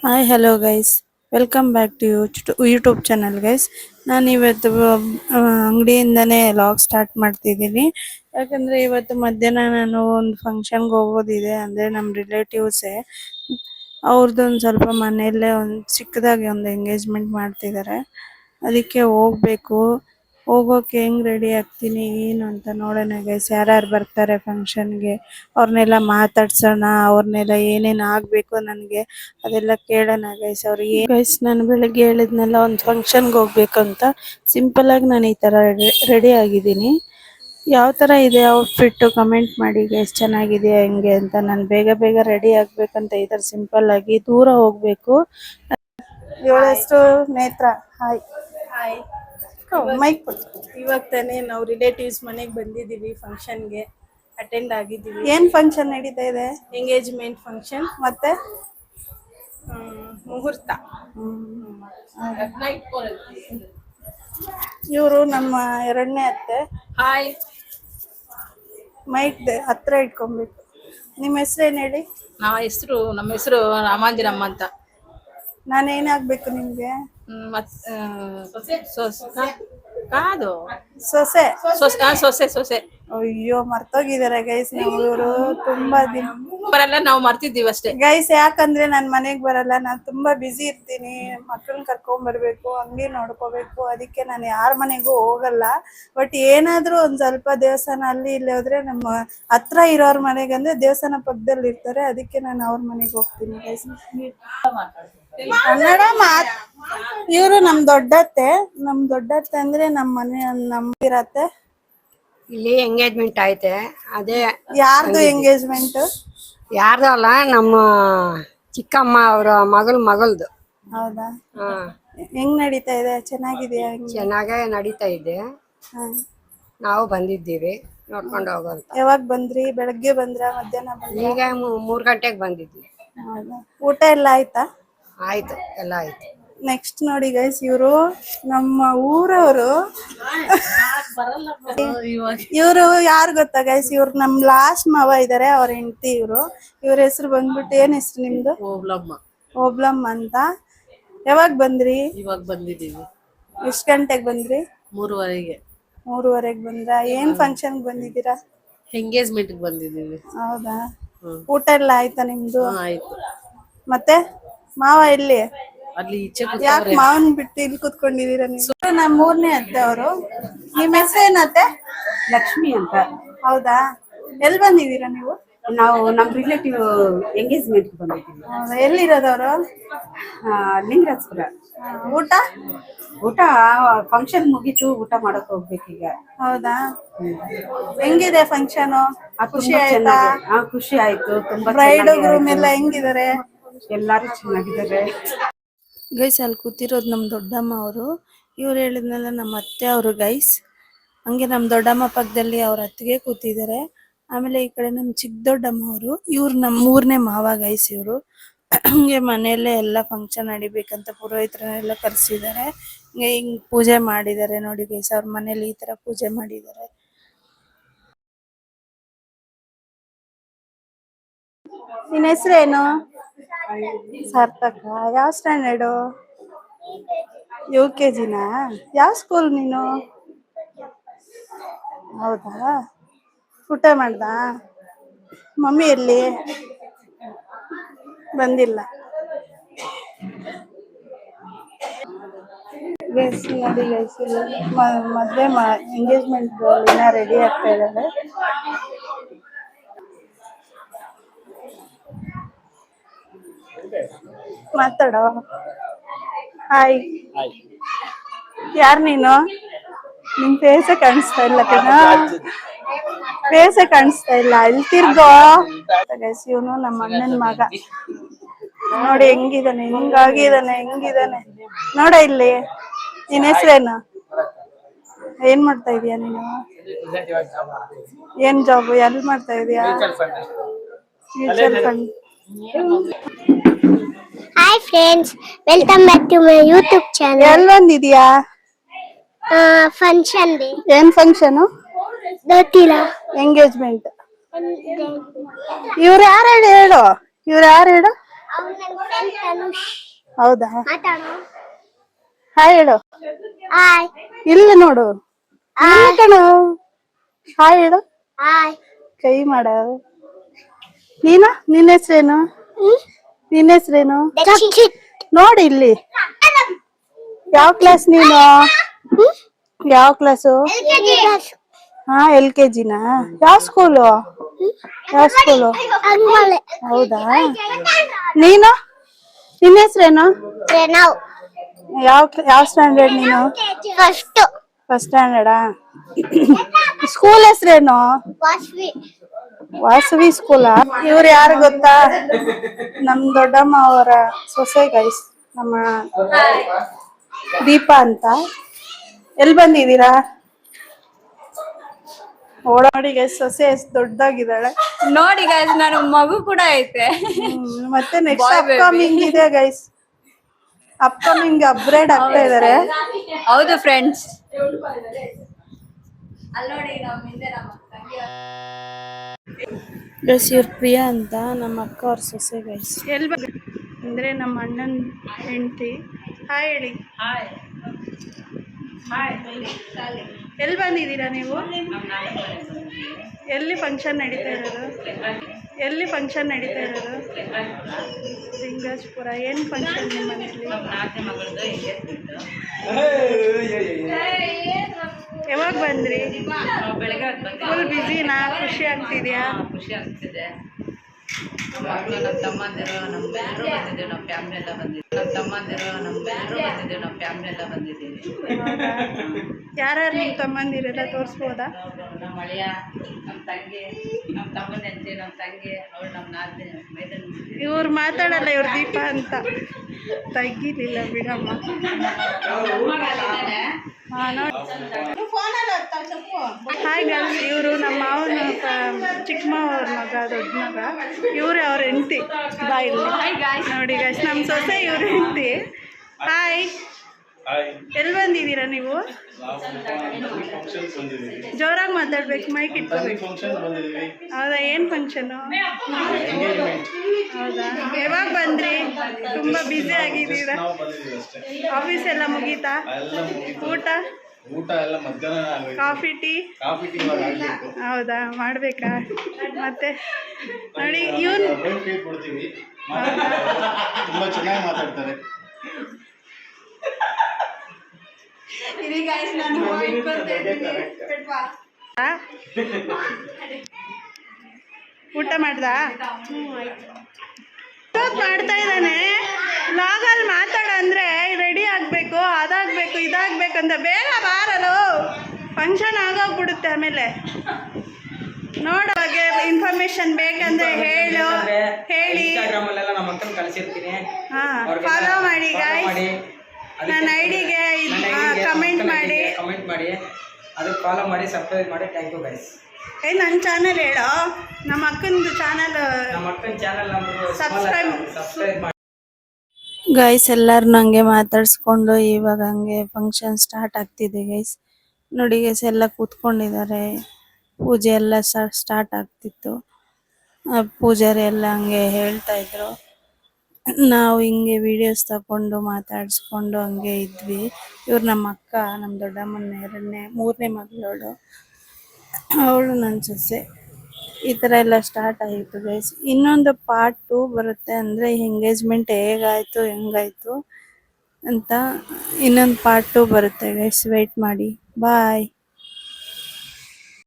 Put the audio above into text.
Hi hello guys, welcome back to YouTube channel guys. ನಾನು ಇವತ್ತು ಅಂಗಡಿಯಿಂದನೇ log start ಮಾಡ್ತಿದ್ದೀನಿ. ಯಾಕಂದರೆ ಇವತ್ತು ಮಧ್ಯಾಹ್ನ ನಾನು ಒಂದು ಫಂಕ್ಷನ್ಗೆ ಹೋಗೋದಿದೆ. ಅಂದರೆ ನಮ್ಮ ರಿಲೇಟಿವ್ಸೇ ಅವ್ರದ್ದೊಂದು ಸ್ವಲ್ಪ ಮನೆಯಲ್ಲೇ ಒಂದು ಚಿಕ್ಕದಾಗಿ ಒಂದು ಎಂಗೇಜ್ಮೆಂಟ್ ಮಾಡ್ತಿದ್ದಾರೆ. ಅದಕ್ಕೆ ಹೋಗಬೇಕು. ಹೋಗೋಕೆ ಹೆಂಗ್ ರೆಡಿ ಆಗ್ತೀನಿ ಏನು ಅಂತ ನೋಡೋಣ ಗೈಸ್. ಯಾರ್ಯಾರು ಬರ್ತಾರೆ ಫಂಕ್ಷನ್ಗೆ ಅವ್ರನ್ನೆಲ್ಲ ಮಾತಾಡ್ಸೋಣ. ಅವ್ರನ್ನೆಲ್ಲ ಏನೇನು ಆಗಬೇಕು ನನಗೆ ಅದೆಲ್ಲ ಕೇಳೋಣ ಗೈಸ್. ಅವ್ರಿಗೆ ಗೈಸ್, ನಾನು ಬೆಳಗ್ಗೆ ಹೇಳಿದ್ನೆಲ್ಲ ಒಂದು ಫಂಕ್ಷನ್ಗೆ ಹೋಗ್ಬೇಕಂತ ಸಿಂಪಲ್ ಆಗಿ ನಾನು ಈ ಥರ ರೆಡಿ ಆಗಿದ್ದೀನಿ. ಯಾವ ಥರ ಇದೆ ಔಟ್ಫಿಟ್ಟು ಕಮೆಂಟ್ ಮಾಡಿ ಗೈಸ್. ಚೆನ್ನಾಗಿದೆಯಾ ಹೆಂಗೆ ಅಂತ. ನಾನು ಬೇಗ ಬೇಗ ರೆಡಿ ಆಗ್ಬೇಕಂತ ಈ ಥರ ಸಿಂಪಲ್ ಆಗಿ ದೂರ ಹೋಗ್ಬೇಕು. ಇವಳೆಷ್ಟು ನೇತ್ರ. Hi hi. ಮೈಕ್ ಇವಾಗ ತಾನೇ ನಾವು ರಿಲೇಟಿವ್ಸ್ ಮನೆಗೆ ಬಂದಿದ್ದೀವಿ. ಫಂಕ್ಷನ್ಗೆ ಅಟೆಂಡ್ ಆಗಿದ್ದೀವಿ. ಏನು ಫಂಕ್ಷನ್ ನಡೀತಾ ಇದೆ? ಎಂಗೇಜ್ಮೆಂಟ್ ಫಂಕ್ಷನ್ ಮತ್ತೆ ಮುಹೂರ್ತ. ಇವರು ನಮ್ಮ ಎರಡನೇ ಅತ್ತೆ. ಹಾಯ್. ಮೈಕ್ ಹತ್ರ ಇಟ್ಕೊಬೇಕು. ನಿಮ್ಮ ಹೆಸರೇನು ಹೇಳಿ? ನಮ್ಮ ಹೆಸರು ರಾಮಾಂಜನಮ್ಮ ಅಂತ. ನಾನೇನಾಗಬೇಕು ನಿಮಗೆ? ಕಾದು ಸೊಸೆ. ಸೊಸೆ. ಅಯ್ಯೋ, ಮರ್ತೋಗಿದ್ದಾರೆ ಗೈಸ್. ಇವರು ತುಂಬಾ ದಿನ ಬರಲ್ಲ, ನಾವು ಮರ್ತಿದ್ದೀವಿ ಅಷ್ಟೇ ಗೈಸ್. ಯಾಕಂದ್ರೆ ನಾನು ಮನೆಗೆ ಬರಲ್ಲ, ನಾನು ತುಂಬಾ ಬಿಸಿ ಇರ್ತೀನಿ. ಮಕ್ಕಳನ್ನ ಕರ್ಕೊಂಡ್ ಬರ್ಬೇಕು, ಅಂಗಡಿ ನೋಡ್ಕೋಬೇಕು. ಅದಕ್ಕೆ ನಾನು ಯಾರ ಮನೆಗೂ ಹೋಗಲ್ಲ. ಬಟ್ ಏನಾದ್ರೂ ಒಂದ್ ಸ್ವಲ್ಪ ದೇವಸ್ಥಾನ ಅಲ್ಲಿ ಇಲ್ಲಿ ಹೋದ್ರೆ ನಮ್ಮ ಹತ್ರ ಇರೋರ್ ಮನೆಗೆ ಅಂದ್ರೆ ದೇವಸ್ಥಾನ ಪಕ್ಕದಲ್ಲಿ ಇರ್ತಾರೆ. ಅದಕ್ಕೆ ನಾನು ಅವ್ರ ಮನೆಗೆ ಹೋಗ್ತೀನಿ ಗೈಸ್. ಕನ್ನಡ ಇವರು ನಮ್ ದೊಡ್ಡತ್ತೆ. ಅಂದ್ರೆ ನಮ್ಮ ಮನೆ ನಮ್ಗಿರತ್ತೆ. ಇಲ್ಲಿ ಎಂಗೇಜ್ಮೆಂಟ್ ಐತೆ. ಅದೇ ಯಾರ್ದು ಎಂಗೇಜ್ಮೆಂಟ್? ಯಾರ್ದು ಅಲ್ಲ, ನಮ್ಮ ಚಿಕ್ಕಮ್ಮ ಅವರ ಮಗಳ್ದು. ಹೌದಾ? ಹೆಂಗ್ ನಡೀತಾ ಇದೆ? ಚೆನ್ನಾಗಿದೆಯಾ? ಚೆನ್ನಾಗೇ ನಡೀತಾ ಇದೆ. ನಾವು ಬಂದಿದ್ದೀವಿ ನೋಡ್ಕೊಂಡು ಹೋಗೋಂತ. ಯಾವಾಗ ಬಂದ್ರಿ? ಬೆಳಗ್ಗೆ ಬಂದ್ರ ಮಧ್ಯಾಹ್ನ ಬಂದ್ರ? ಈಗ 3 ಗಂಟೆಗೆ ಬಂದಿದ್ವಿ. ಹೌದಾ? ಊಟ ಎಲ್ಲ ಆಯ್ತಾ? ಆಯ್ತು, ಎಲ್ಲ ಆಯ್ತು. ನೆಕ್ಸ್ಟ್ ನೋಡಿ ಗೈಸ್, ಇವರು ನಮ್ಮ ಊರವರು. ಇವರು ಯಾರು ಗೊತ್ತಾ ಗೈಸ್? ಇವ್ರು ನಮ್ ಲಾಸ್ಟ್ ಮಾವ ಇದಾರೆ, ಅವ್ರ ಹೆಂಡತಿ. ಇವ್ರ ಹೆಸರು ಬಂದ್ಬಿಟ್ಟು, ಏನ್ ಹೆಸರು ನಿಮ್ದು? ಓಬ್ಲಮ್ಮ ಅಂತ. ಯಾವಾಗ ಬಂದ್ರಿ? ಇವಾಗ ಬಂದಿದ್ದೀವಿ. ಎಷ್ಟ್ ಗಂಟೆಗೆ ಬಂದ್ರಿ? 3:30ಗೆ ಬಂದ್ರ? ಏನ್ ಫಂಕ್ಷನ್ ಬಂದಿದ್ದೀರಾ? ಎಂಗೇಜ್ಮೆಂಟ್ ಬಂದಿದ್ದೀವಿ. ಹೌದಾ? ಊಟ ಎಲ್ಲ ಆಯ್ತಾ ನಿಮ್ದು? ಆಯ್ತು. ಮತ್ತೆ ಮಾವ ಎಲ್ಲಿ? ಅಲ್ಲಿ ಈಚೆ ಯಾಕೆ ಮಾವನ್ ಬಿಟ್ಟು ಇಲ್ಲಿ ಕುತ್ಕೊಂಡಿದೀರಾ ನೀವು? ನಮ್ಮ 3ನೇ ಅತ್ತೆ ಅವರು. ನಿಮ್ ಹೆಸರು ಏನತ್ತೆ? ಲಕ್ಷ್ಮಿ ಅಂತ. ಹೌದಾ? ಎಲ್ಲಿ ಬಂದಿದ್ದೀರಾ ನೀವು? ನಾವು ನಮ್ಮ ರಿಲೇಟಿವ್ ಎಂಗೇಜ್ಮೆಂಟ್ ಬಂದಿದ್ದೀವಿ. ಎಲ್ಲಿರೋದವರು? ಲಿಂಗರಾಜಪುರ. ಊಟ ಫಂಕ್ಷನ್ ಮುಗೀತು, ಊಟ ಮಾಡಕ್ ಹೋಗ್ಬೇಕೀಗ. ಹೌದಾ? ಹೆಂಗಿದೆ ಫಂಕ್ಷನ್? ಖುಷಿ ಆಯ್ತಾ? ಖುಷಿ ಆಯ್ತು. ತುಂಬಾ ಬ್ರೈಡ್ ಗ್ರೂಮ್ ಎಲ್ಲ ಹೆಂಗಿದ್ದಾರೆ? ಎಲ್ಲಾರು ಚೆನ್ನಾಗಿದ್ದಾರೆ ಗೈಸ್. ಅಲ್ಲಿ ಕೂತಿರೋದು ನಮ್ಮ ದೊಡ್ಡಮ್ಮ ಅವರು. ಇವ್ರು ಹೇಳಿದ್ನಲ್ಲ ನಮ್ಮ ಅತ್ತೆ ಅವರು ಗೈಸ್. ಹಂಗೆ ನಮ್ಮ ದೊಡ್ಡಮ್ಮ ಪಕ್ಕದಲ್ಲಿ ಅವ್ರ ಅತ್ತಿಗೆ ಕೂತಿದ್ದಾರೆ. ಆಮೇಲೆ ಈ ಕಡೆ ನಮ್ಮ ಚಿಕ್ಕ ದೊಡ್ಡಮ್ಮ ಅವರು. ಇವ್ರು ನಮ್ಮ 3ನೇ ಮಾವ ಗೈಸ್. ಇವರು ಹಂಗೆ ಮನೆಯಲ್ಲೇ ಎಲ್ಲ ಫಂಕ್ಷನ್ ನಡಿಬೇಕಂತ ಪುರೋಹಿತರನ್ನೆಲ್ಲ ಕರೆಸಿದ್ದಾರೆ. ಹಿಂಗ್ ಪೂಜೆ ಮಾಡಿದ್ದಾರೆ ನೋಡಿ ಗೈಸ್. ಅವ್ರ ಮನೇಲಿ ಈ ತರ ಪೂಜೆ ಮಾಡಿದ್ದಾರೆ. ನಿನ್ನ ಹೆಸರೇನು? ಸಾರ್ಥಕ. ಯಾವ ಸ್ಟ್ಯಾಂಡರ್ಡು? UKG-ನಾ? ಯಾವ ಸ್ಕೂಲ್ ನೀನು? ಹೌದಾ? ಊಟ ಮಾಡ್ದ? ಮಮ್ಮಿ ಎಲ್ಲಿ? ಬಂದಿಲ್ಲ. ಗೈಸ್ ನೋಡಿ ಗೈಸ್, ಮದುವೆ ಎಂಗೇಜ್ಮೆಂಟ್ ರೆಡಿ ಆಗ್ತಾ ಇದ್ದಾರೆ. ಮಾತಾಡೋ. ಹಾಯ್. ಯಾರ್ ನೀನು? ನಿಮ್ ಫೇಸೇ ಕಾಣಿಸ್ತಾ ಇಲ್ಲ ಕಣ. ಫೇಸೇ ಕಾಣಿಸ್ತಾ ಇಲ್ಲ. ಇಲ್ಲಿ ತಿರ್ಗೋ. ಇವನು ನಮ್ಮ ಅಣ್ಣನ ಮಗ. ನೋಡಿ ಹೆಂಗಿದಾನೆ, ಹೆಂಗಿದಾನೆ ನೋಡ ಇಲ್ಲಿ. ನಿನ್ ಹೆಸರೇನು? ಏನ್ ಮಾಡ್ತಾ ಇದೀಯ ನೀನು? ಏನ್ ಜಾಬ್? ಎಲ್ಲಿ ಮಾಡ್ತಾ ಇದೀಯಾ? Mutual fund. Hi friends, welcome back to my YouTube channel. ಎಲ್ಲಿ ಬಂದಿದ್ಯಾ? ಫಂಕ್ಷನ್. ಏನ್ ಫಂಕ್ಷನ್? ಗೊತ್ತಿಲ್ಲ. ಎಂಗೇಜ್ಮೆಂಟ್. ಇವ್ರು ಯಾರು ಹೇಳು? ಹೌದಾ ಮಾತಾಡು. ಹಾಯ್ ಹೇಳು. ಹಾಯ್ ಇಲ್ಲಿ ನೋಡು. ಇಲ್ಲಿ ಕಣು. ಹಾಯ್ ಹೇಳು. ಹಾಯ್. ಕೈ ಮಾಡ. ನೀನು ನಿನ್ನ ಹೆಸ್ರೇನು? ನಿನ್ನ ಹೆಸ್ರೇನು? ನೋಡಿ ಇಲ್ಲಿ. ಯಾವ ಕ್ಲಾಸ್ ನೀನು? ಯಾವ ಕ್ಲಾಸು? ಹಾ LKG ನಾ? ಯಾವ ಸ್ಕೂಲು? ಯಾವ ಸ್ಕೂಲು? ಹೌದಾ ನೀನು ನಿನ್ನ ಹೆಸ್ರೇನು? ಯಾವ ಸ್ಟ್ಯಾಂಡರ್ಡ್ ನೀನು? ಫಸ್ಟ್ ಫಸ್ಟ್ ಸ್ಟ್ಯಾಂಡರ್ಡಾ? ಸ್ಕೂಲ್ ಹೆಸ್ರೇನು? ವಾಸವಿ ಸ್ಕೂಲಾ? ಇವ್ರು ಯಾರು ಗೊತ್ತಾ? ನಮ್ ದೊಡ್ಡಮ್ಮ ಅವರ ಸೊಸೆ ಗೈಸ್, ನಮ್ಮ ದೀಪಾ ಅಂತ. ಎಲ್ಲಿ ಬಂದಿದ್ದೀರಾ? ಓಡಾಡಿ ಗೈಸ್, ಸೊಸೆ ಎಷ್ಟು ದೊಡ್ಡದಾಗಿದ್ದಾಳೆ ನೋಡಿ ಗೈಸ್, ನಾನು ಮಗು ಕೂಡ ಐತೆ. ಮತ್ತೆ ನೆಕ್ಸ್ಟ್ ಅಪ್ಕಮಿಂಗ್ ಇದೆ ಗೈಸ್, ಅಪ್ಕಮಿಂಗ್ ಅಪ್ಗ್ರೇಡ್ ಆಗ್ತಾ ಇದಾರೆ. ಹೌದು ಫ್ರೆಂಡ್ಸ್. ಗೈಸ್ ಇವ್ರ ಪ್ರಿಯಾ ಅಂತ ನಮ್ಮ ಅಕ್ಕ ಅವ್ರ ಸೊಸೆ ಗೈಸ್. ಎಲ್ಲಿ ಅಂದ್ರೆ ನಮ್ಮ ಅಣ್ಣನ ಹೆಂಡತಿ. ಹಾಯ್ ಹೇಳಿ. ಎಲ್ಲಿ ಬಂದಿದ್ದೀರಾ ನೀವು? ಎಲ್ಲಿ ಫಂಕ್ಷನ್ ನಡೀತಾ ಇರೋದು? ಎಲ್ಲಿ ಫಂಕ್ಷನ್ ನಡೀತಾ ಇರೋದು? ಲಿಂಗಾಜಪುರ. ಏನು ಫಂಕ್ಷನ್ ನಿಮ್ಮ ಮನೆಯಲ್ಲಿ? ಯಾವಾಗ ಬಂದ್ರಿ? ಫುಲ್ ಬ್ಯುಸಿನಾ? ಖುಷಿ ಆಗ್ತಿದ್ಯಾ? ಖುಷಿ ಆಗ್ತಿದೆ. ನಮ್ಮ ಮಕ್ಕಳು, ನಮ್ಮ ತಮ್ಮಂದಿರು, ನಮ್ಮ ಎಲ್ಲರೂ ಬಂದಿದ್ದೀವಿ. ನಮ್ಮ ಫ್ಯಾಮಿಲಿ ಎಲ್ಲ ಬಂದಿದ್ದೀವಿ. ನಮ್ಮ ತಮ್ಮಂದಿರು, ನಮ್ಮ ಎಲ್ಲರೂ ಬಂದಿದ್ದೀವಿ. ನಮ್ಮ ಫ್ಯಾಮಿಲಿ ಎಲ್ಲ ಬಂದಿದ್ದೀವಿ. ಯಾರ್ಯಾರು ನಿಮ್ಮ ತಮ್ಮಂದಿರೆಲ್ಲ ತೋರಿಸ್ಬೋದಾ? ನಮ್ಮ ಅಳಿಯ, ನಮ್ಮ ತಂಗಿ, ನಮ್ಮ ತಮ್ಮನ ಹೆಂಡತಿ, ನಮ್ಮ ತಂಗಿ, ಅವಳು ನಮ್ಮ ನಾದಿನಿ, ಮೈದನ್. ಇವ್ರು ಮಾತಾಡಲ್ಲ, ಇವ್ರು ದೀಪಾ ಅಂತ. ತೆಗಿಲಿಲ್ಲ ಬಿಡಮ್ಮ. ಹಾಯ್ ಗರ್ಲ್ಸ್, ಇವರು ನಮ್ಮ ಮಾವನ ಚಿಕ್ಕ ಮಾವವ್ರ ಮಗ, ದೊಡ್ಡ ಮಗ. ಇವ್ರೆ ಅವ್ರ ಹೆಂಡತಿ. ಬಾಯ್ ನೋಡಿ ಗೈಸ್, ನಮ್ಮ ಸೊಸೆ ಇವ್ರ ಹೆಂಡತಿ. ಹಾಯ್. ಎಲ್ಲಿ ಬಂದಿದ್ದೀರಾ ನೀವು? ಜೋರಾಗಿ ಮಾತಾಡ್ಬೇಕು, ಮೈಕ್ ಇಟ್ಕೋಬೇಕು. ಹೌದಾ? ಏನು ಫಂಕ್ಷನು? ಹೌದಾ? ಯಾವಾಗ ಬಂದ್ರಿ? ತುಂಬಾ ಬ್ಯುಸಿ ಆಗಿದ್ದೀರಾ? ಆಫೀಸ್ ಎಲ್ಲ ಮುಗೀತಾ? ಊಟ ಎಲ್ಲ ಮಧ್ಯಾಹ್ನ. ಕಾಫಿ ಟೀ ಹೌದಾ? ಮಾಡ್ಬೇಕಾ? ಮತ್ತೆ ನೋಡಿ ಇವನು ತುಂಬಾ ಚೆನ್ನಾಗಿ ಮಾತಾಡ್ತಾರೆ. ಊಟ ಮಾಡ್ದ? ಮಾಡ್ತಾ ಇದ್ದಾನೆ. ಲಾಗಲ್ಲಿ ಮಾತಾಡ ಅಂದ್ರೆ ರೆಡಿ ಆಗ್ಬೇಕು, ಅದಾಗ್ಬೇಕು, ಇದಾಗ್ಬೇಕು ಅಂತ. ಬೇಗ ಬಾರಲು, ಫಂಕ್ಷನ್ ಆಗೋಗ್ಬಿಡುತ್ತೆ ಆಮೇಲೆ. ನೋಡುವಾಗೆ ಇನ್ಫಾರ್ಮೇಶನ್ ಬೇಕಂದ್ರೆ ಹೇಳಿ. ಹಾ, ಫಾಲೋ ಮಾಡಿ ಗಾಯ್ಸ್. ನನ್ನ ಐಡಿಗೆ ಕಮೆಂಟ್ ಮಾಡಿ, ಅದಕ್ಕೆ ಫಾಲೋ ಮಾಡಿ, ಸಬ್ಸ್ಕ್ರೈಬ್ ಮಾಡಿ. Thank you guys. ನನ್ನ ಚಾನಲ್ ಹೇಳೋ, ನಮ್ಮ ಅಕ್ಕನ ಚಾನಲ್ ಸಬ್ಸ್ಕ್ರೈಬ್ ಮಾಡಿ ಗೈಸ್. ಎಲ್ಲರೂ ನಂಗೆ ಮಾತಾಡ್ಸ್ಕೊಂಡು ಇವಾಗ ಹಂಗೆ ಫಂಕ್ಷನ್ ಸ್ಟಾರ್ಟ್ ಆಗ್ತಿದೆ ಗೈಸ್. ನೋಡಿ ಗೈಸ್, ಎಲ್ಲ ಕೂತ್ಕೊಂಡಿದ್ದಾರೆ. ಪೂಜೆ ಎಲ್ಲ ಸ್ಟಾರ್ಟ್ ಆಗ್ತಿತ್ತು. ಪೂಜಾರಿ ಎಲ್ಲ ಹಂಗೆ ಹೇಳ್ತಾ ಇದ್ರು. ನಾವು ಹಿಂಗೆ ವಿಡಿಯೋಸ್ ತಗೊಂಡು ಮಾತಾಡಿಸ್ಕೊಂಡು ಹಂಗೆ ಇದ್ವಿ. ಇವ್ರು ನಮ್ಮ ಅಕ್ಕ, ನಮ್ಮ ದೊಡ್ಡಮ್ಮನ ಮೂರನೇ ಮಗಳವಳು. ಅವಳು ನನ್ನ ಸೊಸೆ. ಈ ಥರ ಎಲ್ಲ ಸ್ಟಾರ್ಟ್ ಆಗಿತ್ತು ಗೈಸ್. ಇನ್ನೊಂದು ಪಾರ್ಟ್ 2 ಬರುತ್ತೆ, ಅಂದರೆ ಎಂಗೇಜ್ಮೆಂಟ್ ಹೇಗಾಯಿತು ಹೆಂಗಾಯಿತು ಅಂತ ಇನ್ನೊಂದು ಪಾರ್ಟ್ 2 ಬರುತ್ತೆ ಗೈಸ್. ವೆಯ್ಟ್ ಮಾಡಿ. ಬಾಯ್.